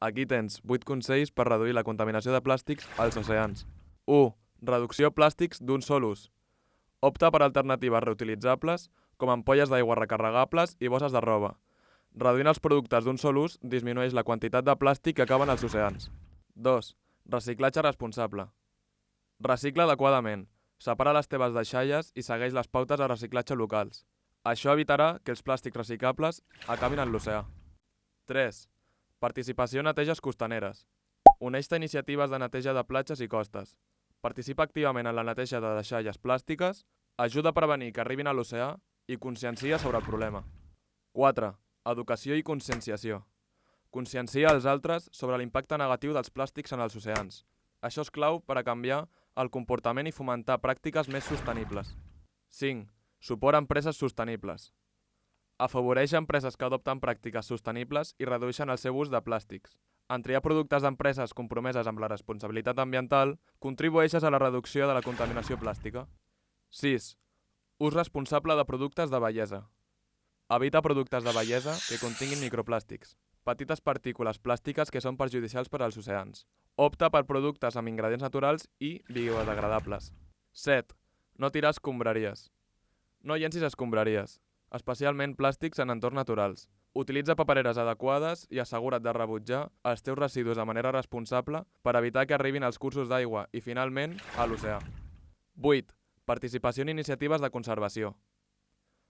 Aquí tens 8 consells per reduir la contaminació de plàstics als oceans. 1. Reducció plàstics d'un sol ús. Opta per alternatives reutilitzables, com ampolles d'aigua recarregables i bosses de roba. Reduint els productes d'un sol ús disminueix la quantitat de plàstic que acaben als oceans. 2. Reciclatge responsable. Recicla adequadament. Separa les teves deixalles i segueix les pautes de reciclatge locals. Això evitarà que els plàstics reciclables acabin en l'oceà. 3. Participació en neteges costaneres. Uneix-te a iniciatives de neteja de platges i costes. Participa activament en la neteja de deixalles plàstiques, ajuda a prevenir que arribin a l'oceà i consciencia sobre el problema. 4. Educació i conscienciació. Consciencia els altres sobre l'impacte negatiu dels plàstics en els oceans. Això és clau per a canviar el comportament i fomentar pràctiques més sostenibles. 5. Suport a empreses sostenibles. Afavoreix empreses que adopten pràctiques sostenibles i redueixen el seu ús de plàstics. En triar productes d'empreses compromeses amb la responsabilitat ambiental, contribueixes a la reducció de la contaminació plàstica. 6. Ús responsable de productes de bellesa. Evita productes de bellesa que continguin microplàstics, petites partícules plàstiques que són perjudicials per als oceans. Opta per productes amb ingredients naturals i biodegradables. 7. No tirar escombraries. No llencis escombraries, especialment plàstics en entorns naturals. Utilitza papereres adequades i assegura't de rebutjar els teus residus de manera responsable per evitar que arribin als cursos d'aigua i, finalment, a l'oceà. 8. Participació en iniciatives de conservació.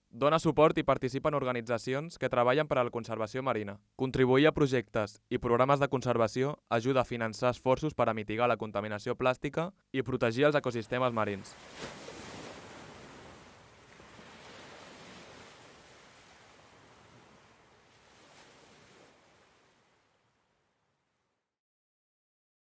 Dona suport i participa en organitzacions que treballen per a la conservació marina. Contribuir a projectes i programes de conservació ajuda a finançar esforços per a mitigar la contaminació plàstica i protegir els ecosistemes marins.